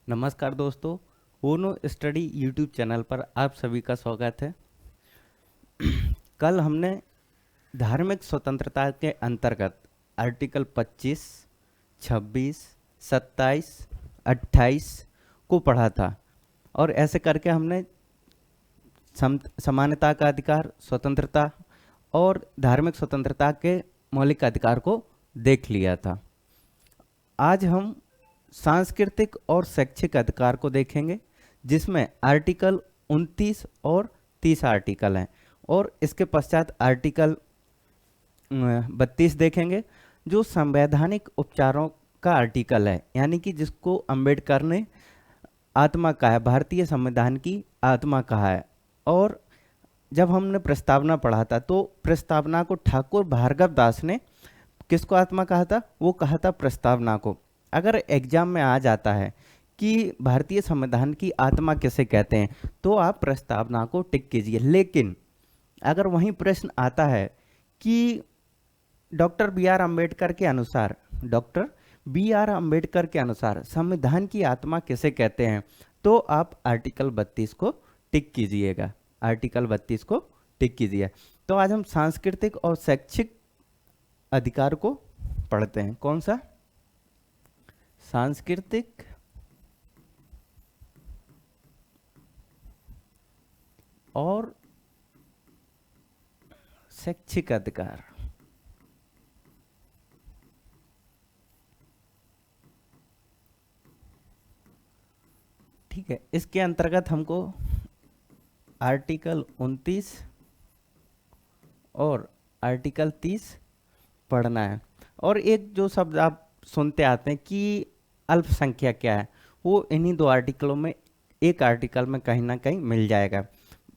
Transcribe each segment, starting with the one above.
नमस्कार दोस्तों। ओनो study YouTube channel पर आप सभी का स्वागत है। कल हमने धार्मिक स्वतंत्रता के अंतर्गत आर्टिकल 25, 26, 27, 28 को पढ़ा था और ऐसे करके हमने समानता का अधिकार, स्वतंत्रता और धार्मिक स्वतंत्रता के मौलिक अधिकार को देख लिया था। आज हम सांस्कृतिक और शैक्षिक अधिकार को देखेंगे, जिसमें आर्टिकल 29 और 30 आर्टिकल हैं और इसके पश्चात आर्टिकल 32 देखेंगे, जो संवैधानिक उपचारों का आर्टिकल है, यानी कि जिसको अंबेडकर ने आत्मा कहा है, भारतीय संविधान की आत्मा कहा है। और जब हमने प्रस्तावना पढ़ा था तो प्रस्तावना को ठाकुर भार्गव दास ने किसको आत्मा कहा था? वो कहा था प्रस्तावना को। अगर एग्जाम में आ जाता है कि भारतीय संविधान की आत्मा किसे कहते हैं, तो आप प्रस्तावना को टिक कीजिए। लेकिन अगर वहीं प्रश्न आता है कि डॉक्टर बी आर अम्बेडकर के अनुसार संविधान की आत्मा किसे कहते हैं, तो आप आर्टिकल 32 को टिक कीजिएगा। आर्टिकल 32 को टिक कीजिए। तो आज हम सांस्कृतिक और शैक्षिक अधिकार को पढ़ते हैं। कौन सा? सांस्कृतिक और शैक्षिक अधिकार। ठीक है, इसके अंतर्गत हमको आर्टिकल 29 और आर्टिकल 30 पढ़ना है। और एक जो शब्द आप सुनते आते हैं कि अल्पसंख्यक क्या है, वो इन्हीं दो आर्टिकलों में एक आर्टिकल में कहीं ना कहीं मिल जाएगा।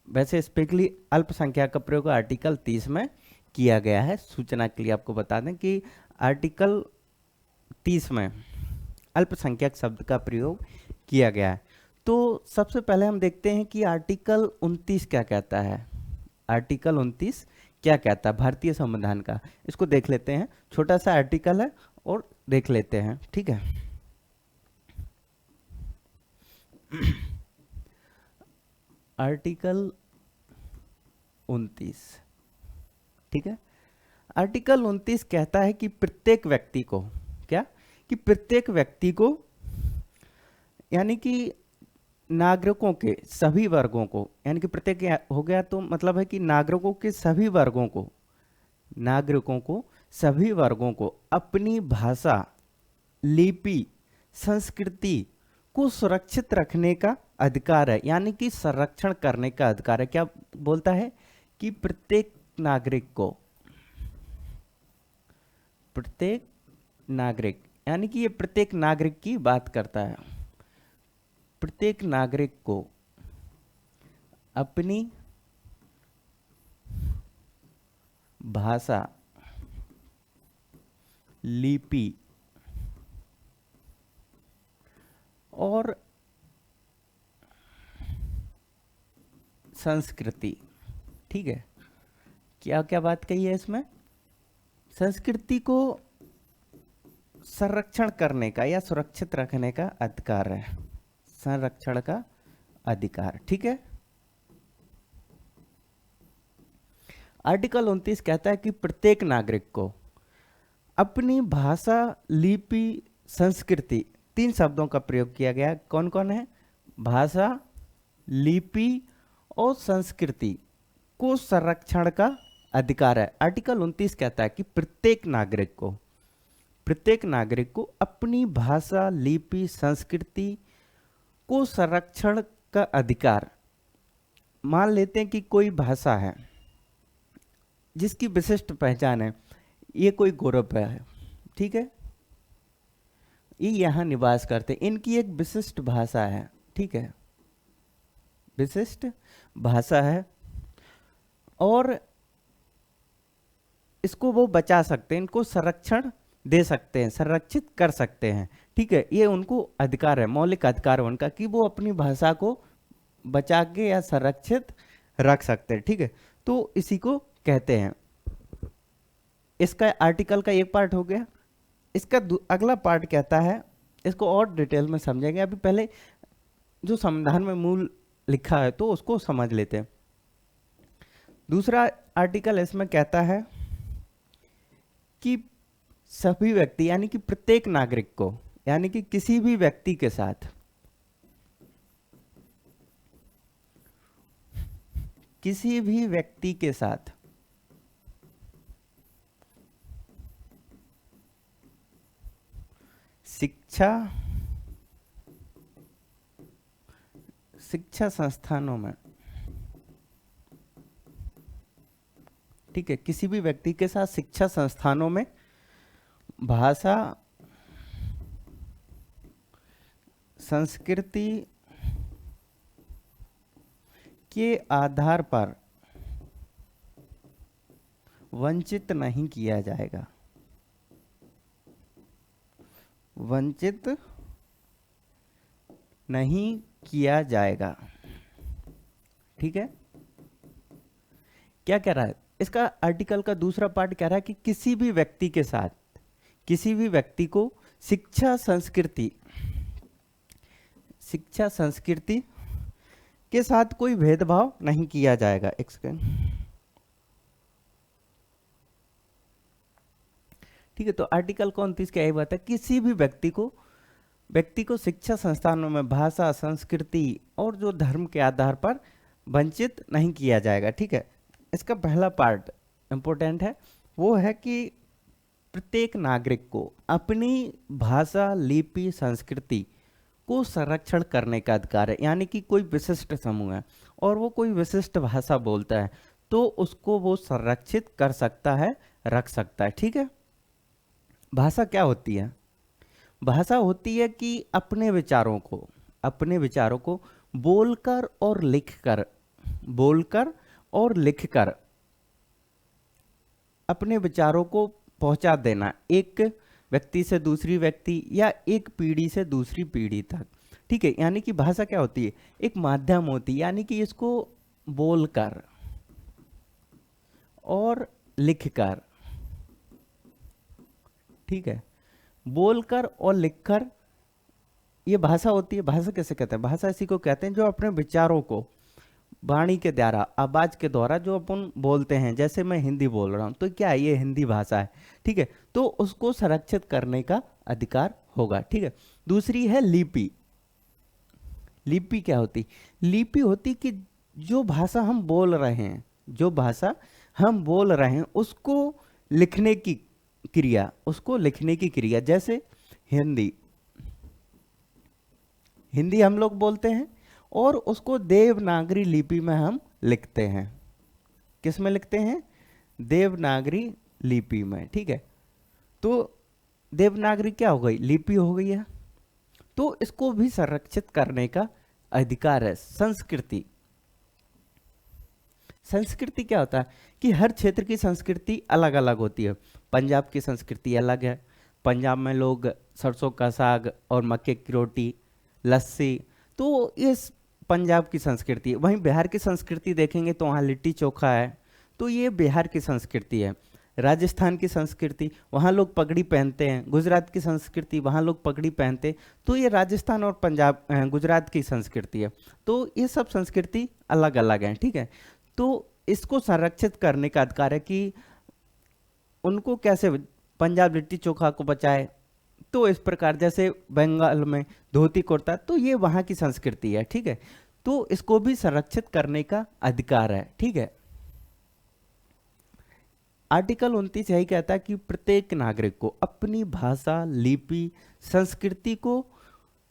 वैसे स्पेशली अल्पसंख्यक का प्रयोग आर्टिकल 30 में किया गया है। सूचना के लिए आपको बता दें कि आर्टिकल 30 में अल्पसंख्यक शब्द का प्रयोग किया गया है। तो सबसे पहले हम देखते हैं कि आर्टिकल 29 क्या कहता है। आर्टिकल 29 क्या कहता है भारतीय संविधान का, इसको देख लेते हैं। छोटा सा आर्टिकल है और देख लेते हैं। ठीक है, आर्टिकल 29। ठीक है, आर्टिकल 29 कहता है कि प्रत्येक व्यक्ति को, क्या कि प्रत्येक व्यक्ति को, यानी कि नागरिकों के सभी वर्गों को, यानी कि प्रत्येक हो गया तो मतलब है कि नागरिकों के सभी वर्गों को अपनी भाषा, लिपि, संस्कृति को सुरक्षित रखने का अधिकार है, यानी कि संरक्षण करने का अधिकार है। क्या बोलता है कि प्रत्येक नागरिक, यानी कि ये प्रत्येक नागरिक की बात करता है। प्रत्येक नागरिक को अपनी भाषा, लिपि और संस्कृति, ठीक है, क्या क्या बात कही है इसमें? संस्कृति को संरक्षण करने का या सुरक्षित रखने का अधिकार है, संरक्षण का अधिकार। ठीक है, आर्टिकल 29 कहता है कि प्रत्येक नागरिक को अपनी भाषा, लिपि, संस्कृति, 3 शब्दों का प्रयोग किया गया। कौन कौन है? भाषा, लिपि और संस्कृति को संरक्षण का अधिकार है। आर्टिकल 29 कहता है कि प्रत्येक नागरिक को अपनी भाषा, लिपि, संस्कृति को संरक्षण का अधिकार। मान लेते हैं कि कोई भाषा है जिसकी विशिष्ट पहचान है, ये कोई ग्रुप है, ठीक है, ये यहाँ निवास करते हैं, इनकी एक विशिष्ट भाषा है, ठीक है, विशिष्ट भाषा है और इसको वो बचा सकते हैं, इनको संरक्षण दे सकते हैं, संरक्षित कर सकते हैं। ठीक है, ये उनको अधिकार है, मौलिक अधिकार है उनका कि वो अपनी भाषा को बचा के या संरक्षित रख सकते हैं। ठीक है, तो इसी को कहते हैं। इसका आर्टिकल का एक पार्ट हो गया। इसका अगला पार्ट कहता है इसको और डिटेल में समझेंगे। अभी पहले जो संविधान में मूल लिखा है तो उसको समझ लेते हैं। दूसरा आर्टिकल इसमें कहता है कि सभी व्यक्ति यानी कि प्रत्येक नागरिक को, यानी कि किसी भी व्यक्ति के साथ, किसी भी व्यक्ति के साथ शिक्षा संस्थानों में, ठीक है, किसी भी व्यक्ति के साथ शिक्षा संस्थानों में भाषा, संस्कृति के आधार पर वंचित नहीं किया जाएगा, वंचित नहीं किया जाएगा। ठीक है, क्या कह रहा है इसका आर्टिकल का दूसरा पार्ट? कह रहा है कि किसी भी व्यक्ति के साथ, किसी भी व्यक्ति को शिक्षा संस्कृति के साथ कोई भेदभाव नहीं किया जाएगा। एक सेकेंड, ठीक है। तो आर्टिकल 29 क्या बात है, किसी भी व्यक्ति को शिक्षा संस्थानों में भाषा, संस्कृति और जो धर्म के आधार पर वंचित नहीं किया जाएगा। ठीक है, इसका पहला पार्ट इंपॉर्टेंट है, वो है कि प्रत्येक नागरिक को अपनी भाषा, लिपि, संस्कृति को संरक्षण करने का अधिकार है। यानी कि कोई विशिष्ट समूह है और वो कोई विशिष्ट भाषा बोलता है तो उसको वो संरक्षित कर सकता है, रख सकता है। ठीक है, भाषा क्या होती है? भाषा होती है कि अपने विचारों को बोलकर और लिखकर अपने विचारों को पहुंचा देना, एक व्यक्ति से दूसरी व्यक्ति या एक पीढ़ी से दूसरी पीढ़ी तक। ठीक है, यानी कि भाषा क्या होती है? एक माध्यम होती है, यानी कि इसको बोलकर और लिखकर, ठीक है, बोलकर और लिखकर ये भाषा होती है। भाषा कैसे कहते हैं? भाषा इसी को कहते हैं जो अपने विचारों को वाणी के द्वारा, आवाज के द्वारा जो अपन बोलते हैं। जैसे मैं हिंदी बोल रहा हूं तो क्या है, ये हिंदी भाषा है। ठीक है, तो उसको संरक्षित करने का अधिकार होगा। ठीक है, दूसरी है लिपि। लिपि क्या होती? लिपि होती कि जो भाषा हम बोल रहे हैं, उसको लिखने की क्रिया, जैसे हिंदी हम लोग बोलते हैं और उसको देवनागरी लिपि में हम लिखते हैं। किस में लिखते हैं? देवनागरी लिपि में। ठीक है, तो देवनागरी क्या हो गई? लिपि हो गई है। तो इसको भी संरक्षित करने का अधिकार है। संस्कृति क्या होता है कि हर क्षेत्र की संस्कृति अलग अलग होती है। पंजाब की संस्कृति अलग है, पंजाब में लोग सरसों का साग और मक्के की रोटी, लस्सी, तो ये पंजाब की संस्कृति है। वहीं बिहार की संस्कृति देखेंगे तो वहाँ लिट्टी चोखा है, तो ये बिहार की संस्कृति है। राजस्थान की संस्कृति, वहाँ लोग पगड़ी पहनते हैं। गुजरात की संस्कृति, वहाँ लोग पगड़ी पहनते, तो ये राजस्थान और पंजाब, गुजरात की संस्कृति है। तो ये सब संस्कृति अलग अलग हैं। ठीक है, तो इसको संरक्षित करने का अधिकार है कि उनको कैसे पंजाब लिट्टी चोखा को बचाए। तो इस प्रकार जैसे बंगाल में धोती कुर्ता, तो ये वहाँ की संस्कृति है। ठीक है, तो इसको भी संरक्षित करने का अधिकार है। ठीक है, आर्टिकल 29 यही कहता है कि प्रत्येक नागरिक को अपनी भाषा, लिपि, संस्कृति को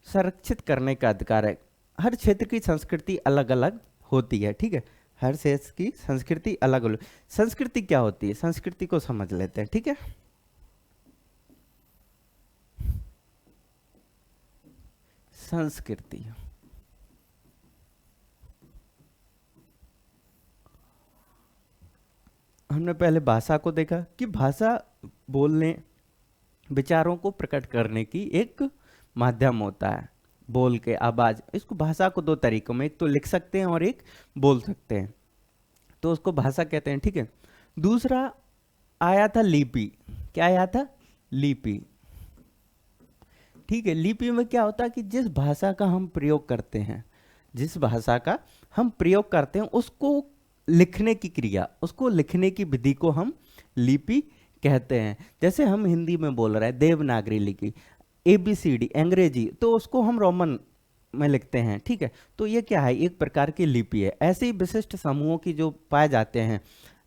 संरक्षित करने का अधिकार है। हर क्षेत्र की संस्कृति अलग अलग होती है। ठीक है, हर क्षेत्र की संस्कृति अलग अलग। संस्कृति क्या होती है? संस्कृति को समझ लेते हैं। ठीक है, संस्कृति, हमने पहले भाषा को देखा कि भाषा बोलने, विचारों को प्रकट करने की एक माध्यम होता है, बोल के आवाज। इसको भाषा को दो तरीकों में, एक तो लिख सकते हैं और एक बोल सकते हैं, तो उसको भाषा कहते हैं। ठीक है, दूसरा आया था लिपि। क्या आया था? लिपि। ठीक है। लिपि में क्या होता है कि जिस भाषा का हम प्रयोग करते हैं, जिस भाषा का हम प्रयोग करते हैं उसको लिखने की क्रिया, उसको लिखने की विधि को हम लिपि कहते हैं। जैसे हम हिंदी में बोल रहे हैं देवनागरी लिपि, ABCD अंग्रेजी, तो उसको हम रोमन में लिखते हैं। ठीक है, तो ये क्या है, एक प्रकार की लिपि है। ऐसे ही विशिष्ट समूहों की जो पाए जाते हैं,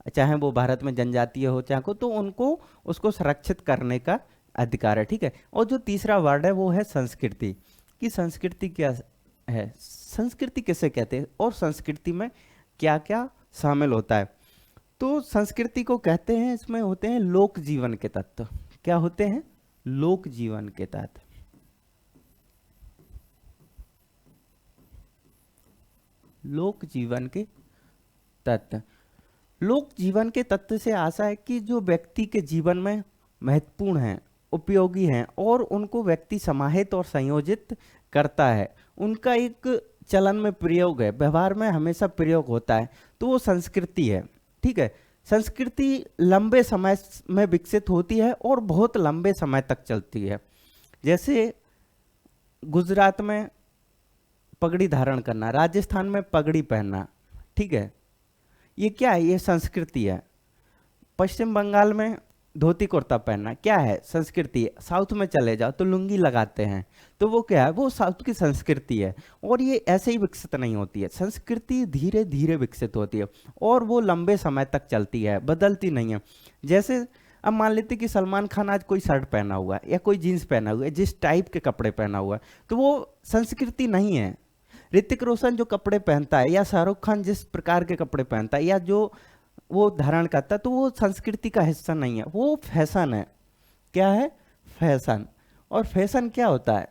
चाहे वो भारत में जनजातीय हो चाहे को, तो उनको उसको संरक्षित करने का अधिकार है। ठीक है, और जो तीसरा वर्ड है वो है संस्कृति। कि संस्कृति क्या है, संस्कृति किसे कहते हैं और संस्कृति में क्या क्या शामिल होता है। तो संस्कृति को कहते हैं, इसमें होते हैं लोक जीवन के तत्व। क्या होते हैं, लोक जीवन के तत्व। लोक जीवन के तत्व, लोक जीवन के तत्व से आशा है कि जो व्यक्ति के जीवन में महत्वपूर्ण हैं, उपयोगी हैं और उनको व्यक्ति समाहित और संयोजित करता है, उनका एक चलन में प्रयोग है, व्यवहार में हमेशा प्रयोग होता है, तो वो संस्कृति है। ठीक है, संस्कृति लंबे समय में विकसित होती है और बहुत लंबे समय तक चलती है। जैसे गुजरात में पगड़ी धारण करना, राजस्थान में पगड़ी पहनना, ठीक है, ये क्या है, ये संस्कृति है। पश्चिम बंगाल में धोती कुर्ता पहनना क्या है, संस्कृति है। साउथ में चले जाओ तो लुंगी लगाते हैं, तो वो क्या है, वो साउथ की संस्कृति है। और ये ऐसे ही विकसित नहीं होती है, संस्कृति धीरे धीरे विकसित होती है और वो लंबे समय तक चलती है, बदलती नहीं है। जैसे अब मान लेते कि सलमान खान आज कोई शर्ट पहना हुआ है या कोई जीन्स पहना हुआ है, जिस टाइप के कपड़े पहना हुआ है, तो वो संस्कृति नहीं है। ऋतिक रोशन जो कपड़े पहनता है या शाहरुख खान जिस प्रकार के कपड़े पहनता है या जो वो धारण करता है, तो वो संस्कृति का हिस्सा नहीं है, वो फैशन है। क्या है, फैशन। और फैशन क्या होता है,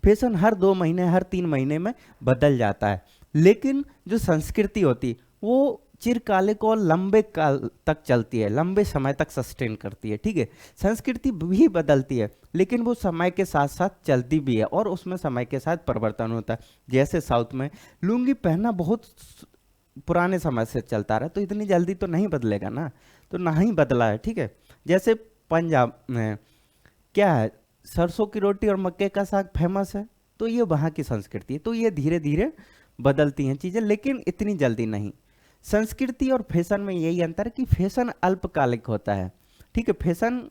फैशन हर 2 महीने हर 3 महीने में बदल जाता है। लेकिन जो संस्कृति होती वो चिरकालिक और लंबे काल तक चलती है, लंबे समय तक सस्टेन करती है। ठीक है, संस्कृति भी बदलती है लेकिन वो समय के साथ साथ चलती भी है और उसमें समय के साथ परिवर्तन होता है। जैसे साउथ में लुंगी पहनना बहुत पुराने समय से चलता रहा, तो इतनी जल्दी तो नहीं बदलेगा ना, तो ना ही बदला है। ठीक है, जैसे पंजाब में क्या है, सरसों की रोटी और मक्के का साग फेमस है, तो ये वहाँ की संस्कृति है। तो ये धीरे धीरे बदलती हैं चीज़ें, लेकिन इतनी जल्दी नहीं। संस्कृति और फैशन में यही अंतर है कि फैशन अल्पकालिक होता है। ठीक है, फैशन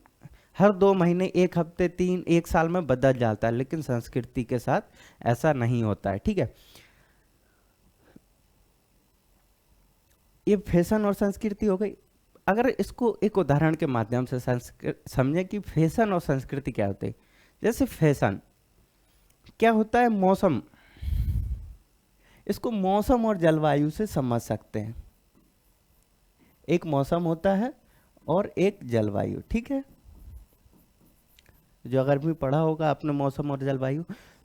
हर 2 महीने, 1 हफ्ते, 3, 1 साल में बदल जाता है, लेकिन संस्कृति के साथ ऐसा नहीं होता है। ठीक है, ये फैशन और संस्कृति हो गई। अगर इसको एक उदाहरण के माध्यम से समझें कि फैशन और संस्कृति क्या होते हैं। जैसे फैशन क्या होता है, मौसम, इसको मौसम और जलवायु से समझ सकते हैं। एक मौसम होता है और एक जलवायु। ठीक है, जो अगर भी पढ़ा होगा आपने मौसम और जलवायु,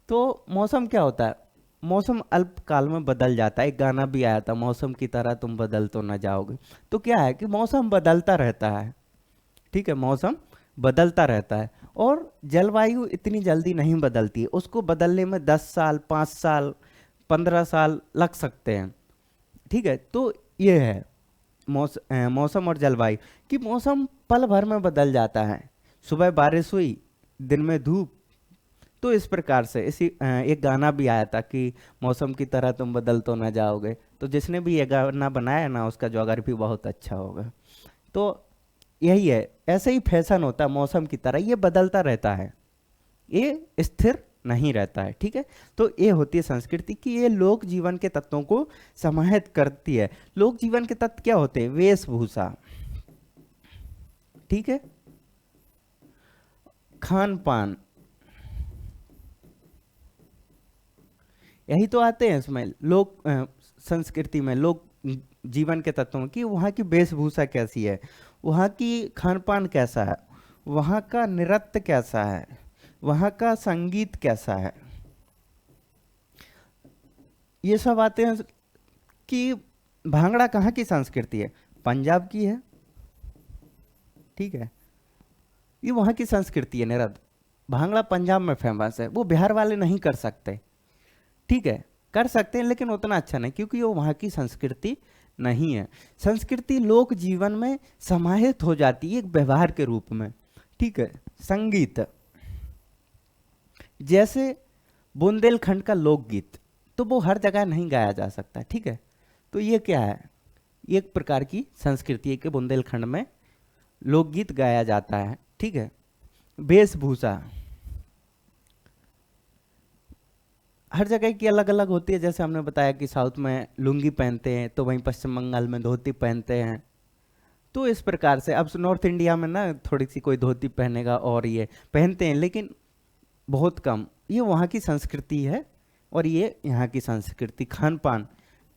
तो मौसम क्या होता है, मौसम अल्पकाल में बदल जाता है। एक गाना भी आया था, मौसम की तरह तुम बदल तो ना जाओगे। तो क्या है कि मौसम बदलता रहता है। ठीक है, मौसम बदलता रहता है और जलवायु इतनी जल्दी नहीं बदलती है, उसको बदलने में 10 साल, 5 साल, 15 साल लग सकते हैं। ठीक है, तो ये है मौसम और जलवायु कि मौसम पल भर में बदल जाता है। सुबह बारिश हुई, दिन में धूप, तो इस प्रकार से एक गाना भी आया था कि मौसम की तरह तुम बदल तो ना जाओगे। तो जिसने भी ये गाना बनाया ना, उसका जॉगर भी बहुत अच्छा होगा। तो यही है, ऐसे ही फैशन होता है मौसम की तरह, ये बदलता रहता है, ये स्थिर नहीं रहता है। ठीक है, तो ये होती है संस्कृति कि ये लोक जीवन के तत्वों को समाहित करती है। लोक जीवन के तत्व क्या होते हैं, वेशभूषा, ठीक है, खान पान, यही तो आते हैं इसमें लोक संस्कृति में, लोक जीवन के तत्वों की। वहाँ की वेशभूषा कैसी है, वहाँ की खान पान कैसा है, वहाँ का नृत्य कैसा है, वहाँ का संगीत कैसा है, ये सब आते हैं। कि भांगड़ा कहाँ की संस्कृति है, पंजाब की है। ठीक है, ये वहाँ की संस्कृति है नृत्य। भांगड़ा पंजाब में फेमस है, वो बिहार वाले नहीं कर सकते। ठीक है, कर सकते हैं लेकिन उतना अच्छा नहीं, क्योंकि वो वहाँ की संस्कृति नहीं है। संस्कृति लोक जीवन में समाहित हो जाती है एक व्यवहार के रूप में। ठीक है, संगीत, जैसे बुंदेलखंड का लोकगीत, तो वो हर जगह नहीं गाया जा सकता, ठीक है। तो ये क्या है, ये एक प्रकार की संस्कृति है कि बुंदेलखंड में लोकगीत गाया जाता है, ठीक है। वेशभूषा हर जगह की अलग अलग होती है, जैसे हमने बताया कि साउथ में लुंगी पहनते हैं, तो वहीं पश्चिम बंगाल में धोती पहनते हैं। तो इस प्रकार से अब नॉर्थ इंडिया में ना थोड़ी सी कोई धोती पहनेगा और ये पहनते हैं, लेकिन बहुत कम। ये वहाँ की संस्कृति है और ये यहाँ की संस्कृति। खान पान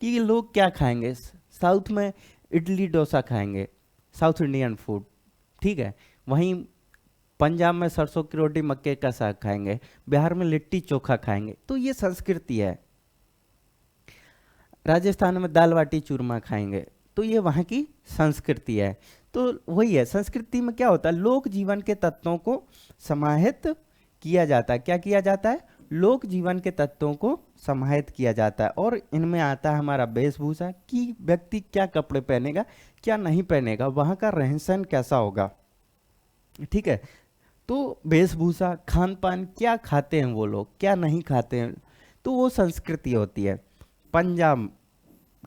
कि ये लोग क्या खाएंगे, साउथ में इडली डोसा खाएंगे, साउथ इंडियन फूड, ठीक है। वहीं पंजाब में सरसों की रोटी मक्के का साग खाएंगे, बिहार में लिट्टी चोखा खाएंगे, तो ये संस्कृति है। राजस्थान में दाल बाटी चूरमा खाएंगे, तो ये वहाँ की संस्कृति है। तो वही है, संस्कृति में क्या होता है, लोक जीवन के तत्वों को समाहित किया जाता है। क्या किया जाता है, लोक जीवन के तत्वों को समाहित किया जाता है। और इनमें आता है हमारा वेशभूषा कि व्यक्ति क्या कपड़े पहनेगा, क्या नहीं पहनेगा, वहाँ का रहन सहन कैसा होगा, ठीक है। तो वेशभूषा, खान पान, क्या खाते हैं वो लोग, क्या नहीं खाते हैं, तो वो संस्कृति होती है। पंजाब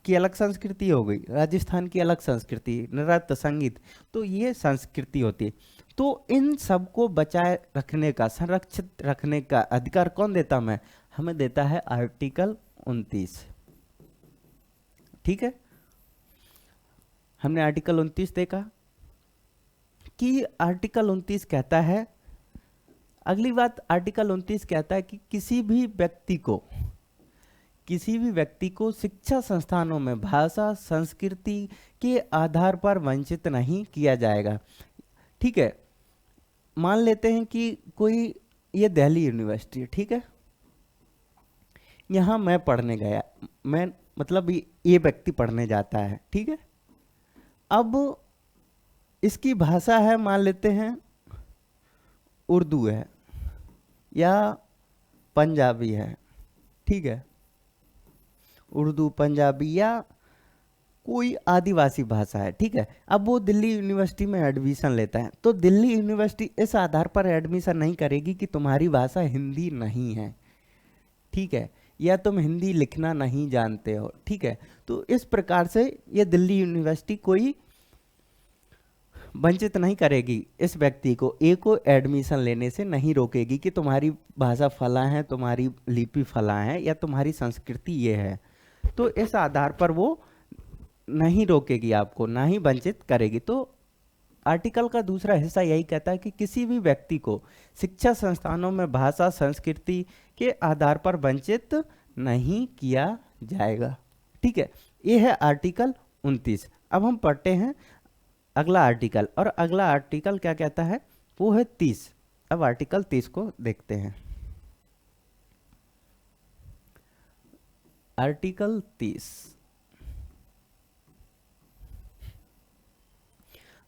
की अलग संस्कृति हो गई, राजस्थान की अलग संस्कृति, नृत्य संगीत, तो ये संस्कृति होती है। तो इन सब को बचाए रखने का, संरक्षित रखने का अधिकार कौन देता हमें देता है आर्टिकल 29, ठीक है। हमने आर्टिकल 29 देखा कि आर्टिकल 29 कहता है, अगली बात आर्टिकल 29 कहता है कि किसी भी व्यक्ति को शिक्षा संस्थानों में भाषा संस्कृति के आधार पर वंचित नहीं किया जाएगा, ठीक है। मान लेते हैं कि कोई, ये दिल्ली यूनिवर्सिटी है, ठीक है। यहाँ मैं पढ़ने गया, मैं मतलब ये व्यक्ति पढ़ने जाता है, ठीक है। अब इसकी भाषा है, मान लेते हैं उर्दू है या पंजाबी है, ठीक है। उर्दू, पंजाबी या कोई आदिवासी भाषा है, ठीक है। अब वो दिल्ली यूनिवर्सिटी में एडमिशन लेता है, तो दिल्ली यूनिवर्सिटी इस आधार पर एडमिशन नहीं करेगी कि तुम्हारी भाषा हिंदी नहीं है, ठीक है, या तुम हिंदी लिखना नहीं जानते हो, ठीक है। तो इस प्रकार से ये दिल्ली यूनिवर्सिटी कोई वंचित नहीं करेगी, इस व्यक्ति को एडमिशन लेने से नहीं रोकेगी कि तुम्हारी भाषा फला है, तुम्हारी लिपि फला है, या तुम्हारी संस्कृति ये है। तो इस आधार पर वो नहीं रोकेगी आपको, ना ही वंचित करेगी। तो आर्टिकल का दूसरा हिस्सा यही कहता है कि किसी भी व्यक्ति को शिक्षा संस्थानों में भाषा संस्कृति के आधार पर वंचित नहीं किया जाएगा, ठीक है। ये है आर्टिकल 29। अब हम पढ़ते हैं अगला आर्टिकल, और अगला आर्टिकल क्या कहता है, वो है 30। अब आर्टिकल 30 को देखते हैं। आर्टिकल 30,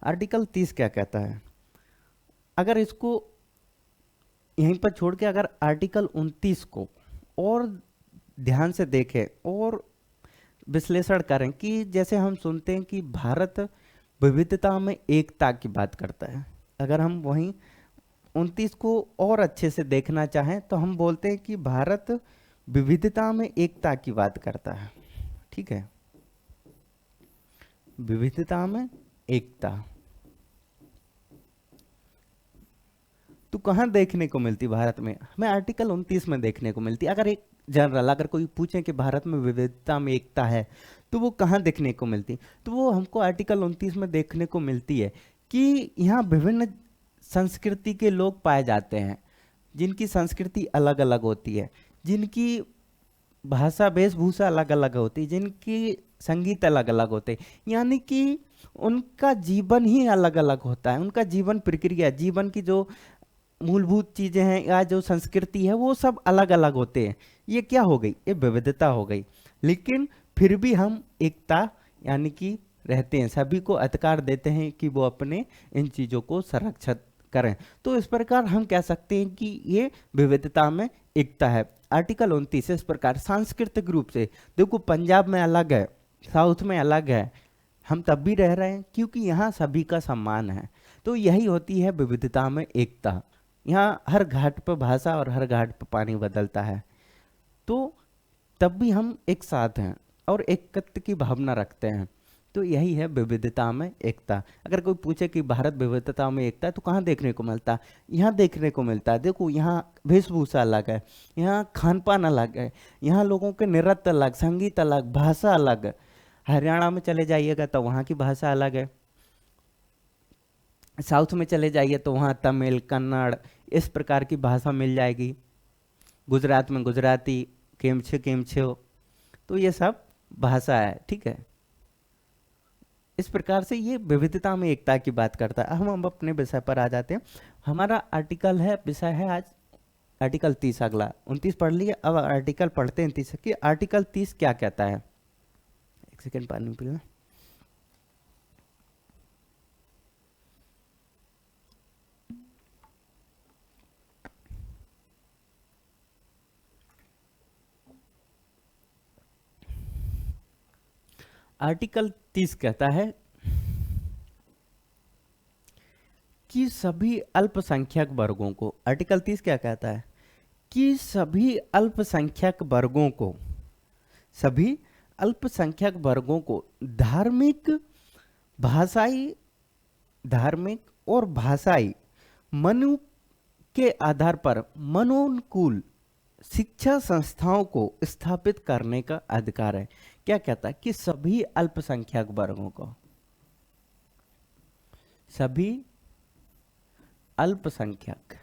आर्टिकल 30 क्या कहता है, अगर इसको यहीं पर छोड़ के अगर आर्टिकल 29 को और ध्यान से देखें और विश्लेषण करें, कि जैसे हम सुनते हैं कि भारत विविधता में एकता की बात करता है, अगर हम वहीं 29 को और अच्छे से देखना चाहें तो हम बोलते हैं कि भारत विविधता में एकता की बात करता है, ठीक है। विविधता में एकता तो कहाँ देखने को मिलती भारत में, हमें आर्टिकल 29 में देखने को मिलती। अगर एक जनरल अगर कोई पूछे कि भारत में विविधता में एकता है तो वो कहाँ देखने को मिलती, तो वो हमको आर्टिकल 29 में देखने को मिलती है कि यहाँ विभिन्न संस्कृति के लोग पाए जाते हैं, जिनकी संस्कृति अलग अलग होती है, जिनकी भाषा वेशभूषा अलग अलग होती है, जिनकी संगीत अलग अलग होते हैं, यानी कि उनका जीवन ही अलग अलग होता है, उनका जीवन प्रक्रिया, जीवन की जो मूलभूत चीजें हैं या जो संस्कृति है वो सब अलग अलग होते हैं। ये क्या हो गई, ये विविधता हो गई। लेकिन फिर भी हम एकता यानी कि रहते हैं, सभी को अधिकार देते हैं कि वो अपने इन चीजों को संरक्षित करें। तो इस प्रकार हम कह सकते हैं कि ये विविधता में एकता है। आर्टिकल 29 इस प्रकार सांस्कृतिक रूप से देखो, पंजाब में अलग है, साउथ में अलग है, हम तब भी रह रहे हैं क्योंकि यहाँ सभी का सम्मान है। तो यही होती है विविधता में एकता, यहाँ हर घाट पर भाषा और हर घाट पर पानी बदलता है, तो तब भी हम एक साथ हैं और एकत्व की भावना रखते हैं। तो यही है विविधता में एकता। अगर कोई पूछे कि भारत विविधता में एकता है, तो कहाँ देखने को मिलता है? यहाँ देखने को मिलता है। देखो, यहाँ वेशभूषा अलग है, यहाँ खान पान अलग है, यहाँ लोगों के नृत्य अलग, संगीत अलग, भाषा अलग है। हरियाणा में चले जाइएगा तो वहाँ की भाषा अलग है, साउथ में चले जाइए तो वहाँ तमिल, कन्नड़, इस प्रकार की भाषा मिल जाएगी। गुजरात में गुजराती, केम छे, तो ये सब भाषा है, ठीक है। इस प्रकार से ये विविधता में एकता की बात करता है। हम अपने विषय पर आ जाते हैं। हमारा आर्टिकल है, विषय है आज आर्टिकल 30। अगला 29 पढ़ लिए, अब आर्टिकल पढ़ते हैं 30 कि आर्टिकल 30 क्या कहता है। एक सेकेंड पानी पी लें। आर्टिकल 30 कहता है कि सभी अल्पसंख्यक वर्गों को, आर्टिकल 30 क्या कहता है कि सभी अल्पसंख्यक वर्गों को, सभी अल्पसंख्यक वर्गों को धार्मिक और भाषाई मनु के आधार पर मनोनुकूल शिक्षा संस्थाओं को स्थापित करने का अधिकार है। क्या कहता है कि सभी अल्पसंख्यक वर्गों को, सभी अल्पसंख्यक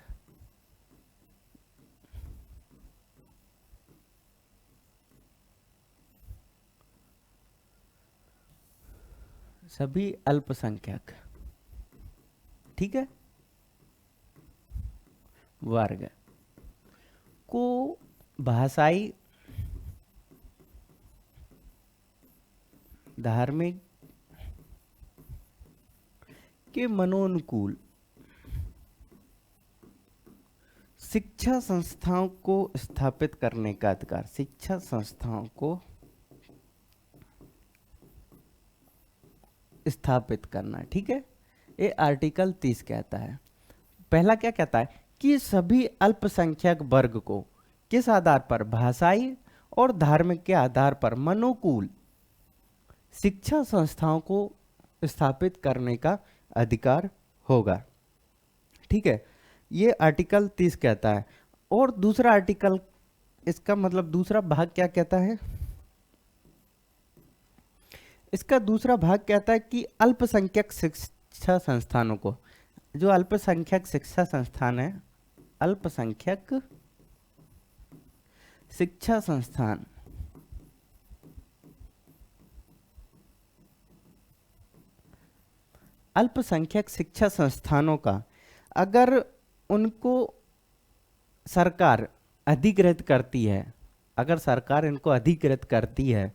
ठीक है, वर्ग को भाषाई, धार्मिक के मनोनुकूल शिक्षा संस्थाओं को स्थापित करने का अधिकार, शिक्षा संस्थाओं को स्थापित करना, ठीक है। ये आर्टिकल 30 कहता है। पहला क्या कहता है कि सभी अल्पसंख्यक वर्ग को किस आधार पर, भाषाई और धार्मिक के आधार पर मनोनुकूल शिक्षा संस्थाओं को स्थापित करने का अधिकार होगा, ठीक है। ये आर्टिकल 30 कहता है। और दूसरा आर्टिकल, इसका मतलब दूसरा भाग क्या कहता है, इसका दूसरा भाग कहता है कि अल्पसंख्यक शिक्षा संस्थानों को, जो अल्पसंख्यक शिक्षा संस्थान है, अल्पसंख्यक शिक्षा संस्थान, अल्पसंख्यक शिक्षा संस्थानों का अगर उनको सरकार अधिकृत करती है, अगर सरकार इनको अधिकृत करती है,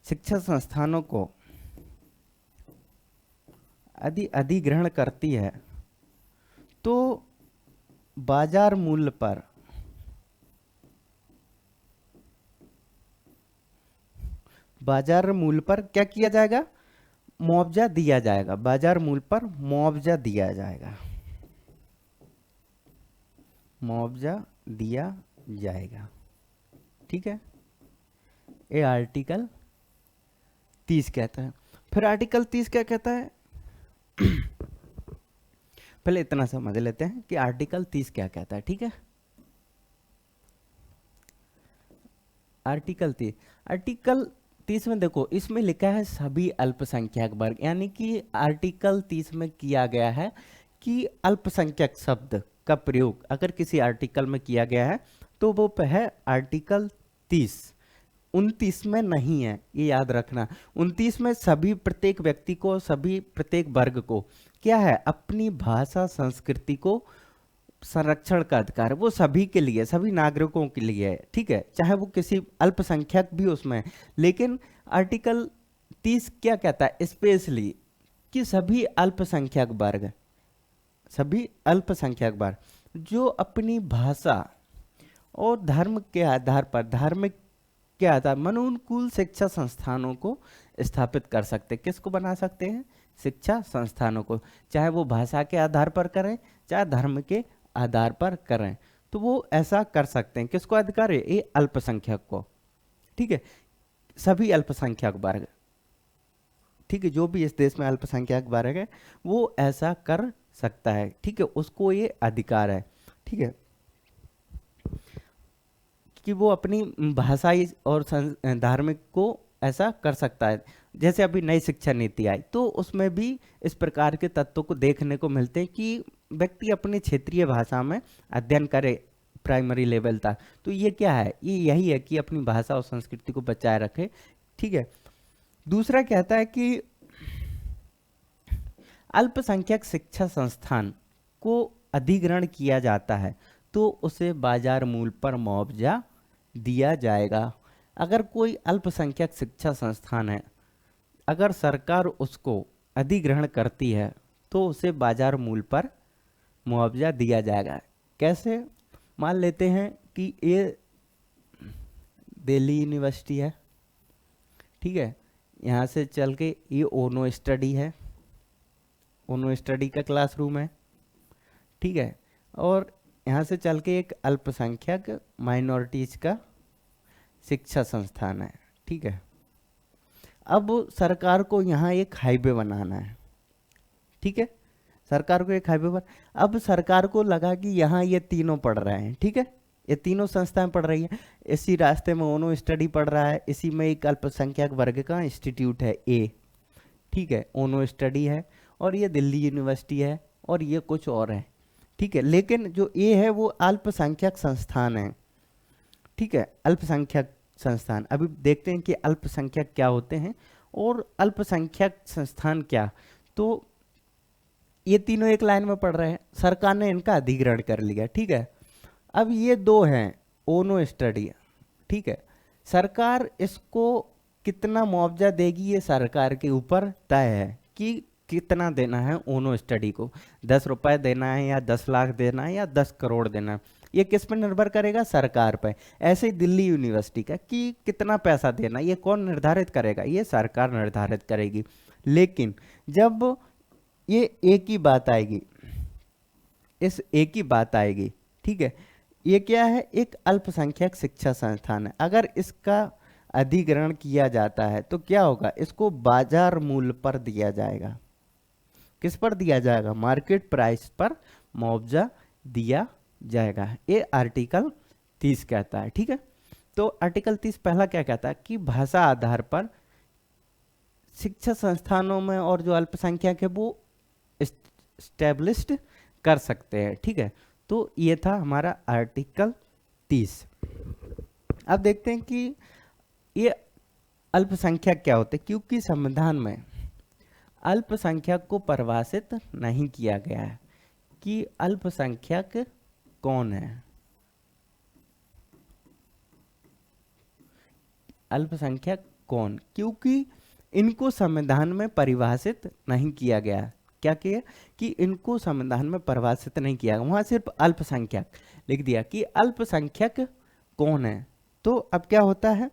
शिक्षा संस्थानों को अधिग्रहण करती है, तो बाजार मूल्य पर क्या किया जाएगा, मुआवजा दिया जाएगा। बाजार मूल्य पर मुआवजा दिया जाएगा, मुआवजा दिया जाएगा, ठीक है। ये आर्टिकल 30 कहता है। फिर आर्टिकल 30 क्या कहता है पहले इतना समझ लेते हैं कि आर्टिकल 30 क्या कहता है, ठीक है। आर्टिकल 30 में देखो, इसमें लिखा है सभी अल्पसंख्यक वर्ग, यानी कि आर्टिकल 30 में किया गया है कि अल्पसंख्यक शब्द का प्रयोग अगर किसी आर्टिकल में किया गया है तो वो है आर्टिकल 30। 29 में नहीं है, ये याद रखना। 29 में सभी, प्रत्येक व्यक्ति को, सभी प्रत्येक वर्ग को क्या है, अपनी भाषा संस्कृति को संरक्षण का अधिकार है। वो सभी के लिए, सभी नागरिकों के लिए है, ठीक है, चाहे वो किसी अल्पसंख्यक भी उसमें। लेकिन आर्टिकल 30 क्या कहता है स्पेशली कि सभी अल्पसंख्यक वर्ग, सभी अल्पसंख्यक वर्ग जो अपनी भाषा और धर्म के आधार पर, धार्मिक के आधार मनोनुकूल शिक्षा संस्थानों को स्थापित कर सकते। किसको बना सकते हैं, शिक्षा संस्थानों को, चाहे वो भाषा के आधार पर करें, चाहे धर्म के आधार पर करें, तो वो ऐसा कर सकते हैं। किसको अधिकार है? ये अल्पसंख्यक को, ठीक है, सभी अल्पसंख्यक वर्ग, ठीक है, जो भी इस देश में अल्पसंख्यक वर्ग है वो ऐसा कर सकता है, ठीक है, उसको ये अधिकार है, ठीक है, कि वो अपनी भाषाई और धार्मिक को ऐसा कर सकता है। जैसे अभी नई शिक्षा नीति आई तो उसमें भी इस प्रकार के तत्वों को देखने को मिलते हैं कि व्यक्ति अपनी क्षेत्रीय भाषा में अध्ययन करे प्राइमरी लेवल तक। तो ये क्या है? ये यही है कि अपनी भाषा और संस्कृति को बचाए रखे, ठीक है। दूसरा कहता है कि अल्पसंख्यक शिक्षा संस्थान को अधिग्रहण किया जाता है तो उसे बाजार मूल्य पर मुआवजा दिया जाएगा। अगर कोई अल्पसंख्यक शिक्षा संस्थान है, अगर सरकार उसको अधिग्रहण करती है तो उसे बाजार मूल्य पर मुआवजा दिया जाएगा। कैसे? मान लेते हैं कि ये दिल्ली यूनिवर्सिटी है, ठीक है, यहाँ से चल के ये ओनो स्टडी है, ओनो स्टडी का क्लासरूम है, ठीक है, और यहाँ से चल के एक अल्पसंख्यक माइनॉरिटीज का शिक्षा संस्थान है, ठीक है। अब सरकार को यहाँ एक हाईवे बनाना है, ठीक है, सरकार को एक हाईवे पर, अब सरकार को लगा कि यहाँ ये तीनों पढ़ रहे हैं, ठीक है, ये तीनों संस्थाएं पढ़ रही हैं, इसी रास्ते में ओनो स्टडी पढ़ रहा है, इसी में एक अल्पसंख्यक वर्ग का इंस्टीट्यूट है ए, ठीक है, ओनो स्टडी है, और ये दिल्ली यूनिवर्सिटी है, और ये कुछ और है, ठीक है, लेकिन जो ए है वो अल्पसंख्यक संस्थान है, ठीक है, अल्पसंख्यक संस्थान। अभी देखते हैं कि अल्पसंख्यक क्या होते हैं और अल्पसंख्यक संस्थान क्या। तो ये तीनों एक लाइन में पढ़ रहे हैं, सरकार ने इनका अधिग्रहण कर लिया, ठीक है। अब ये दो हैं ओनो स्टडी, ठीक है, सरकार इसको कितना मुआवजा देगी ये सरकार के ऊपर तय है कि कितना देना है ओनो स्टडी को, 10 रुपए देना है या 10 लाख देना है या 10 करोड़ देना है, ये किस पर निर्भर करेगा? सरकार पर। ऐसे ही दिल्ली यूनिवर्सिटी का कि कितना पैसा देना, ये कौन निर्धारित करेगा? ये सरकार निर्धारित करेगी। लेकिन जब ये एक ही बात आएगी, इस एक ही बात आएगी, ठीक है, ये क्या है? एक अल्पसंख्यक शिक्षा संस्थान है, अगर इसका अधिग्रहण किया जाता है तो क्या होगा? इसको बाजार मूल्य पर दिया जाएगा। किस पर दिया जाएगा? मार्केट प्राइस पर मुआवजा दिया जाएगा। ये आर्टिकल 30 कहता है, ठीक है। तो आर्टिकल 30 पहला क्या कहता है कि भाषा आधार पर शिक्षा संस्थानों में और जो अल्पसंख्यक है वो स्टैब्लिश्ड कर सकते हैं, ठीक है। तो ये था हमारा आर्टिकल 30। अब देखते हैं कि ये अल्पसंख्यक क्या होते हैं, क्योंकि संविधान में अल्पसंख्यक को परिभाषित नहीं किया गया है कि अल्पसंख्यक कौन है। अल्पसंख्यक कौन? क्योंकि इनको संविधान में परिभाषित नहीं किया गया। क्या किया कि इनको संविधान में परिभाषित नहीं किया, वहां सिर्फ अल्पसंख्यक लिख दिया कि अल्पसंख्यक कौन है। तो अब क्या होता है,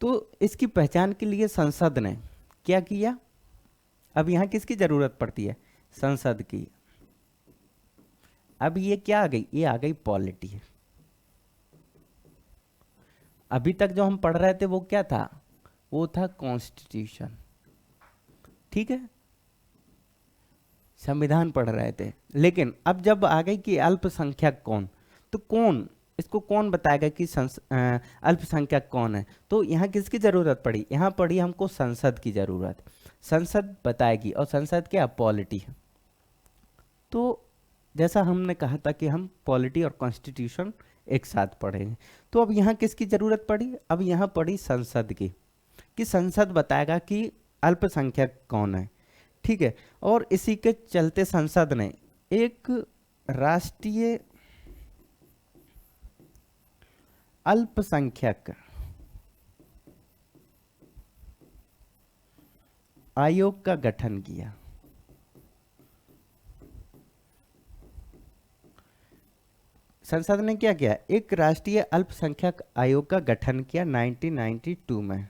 तो इसकी पहचान के लिए संसद ने क्या किया? अब यहां किसकी जरूरत पड़ती है? संसद की। अब ये क्या आ गई? ये आ गई पॉलिटी। अभी तक जो हम पढ़ रहे थे वो क्या था? वो था कॉन्स्टिट्यूशन, ठीक है, संविधान पढ़ रहे थे। लेकिन अब जब आ गई कि अल्पसंख्यक कौन, तो कौन, इसको कौन बताएगा कि अल्पसंख्यक कौन है? तो यहाँ किसकी जरूरत पड़ी? यहाँ पड़ी हमको संसद की जरूरत। संसद बताएगी, और संसद क्या? पॉलिटी है। तो जैसा हमने कहा था कि हम पॉलिटी और कॉन्स्टिट्यूशन एक साथ पढ़ेंगे, तो अब यहाँ किसकी जरूरत पड़ी? अब यहाँ पड़ी संसद की, कि संसद बताएगा कि अल्पसंख्यक कौन है, ठीक है। और इसी के चलते संसद ने एक राष्ट्रीय अल्पसंख्यक आयोग का गठन किया। संसद ने क्या किया? एक राष्ट्रीय अल्पसंख्यक आयोग का गठन किया 1992 में।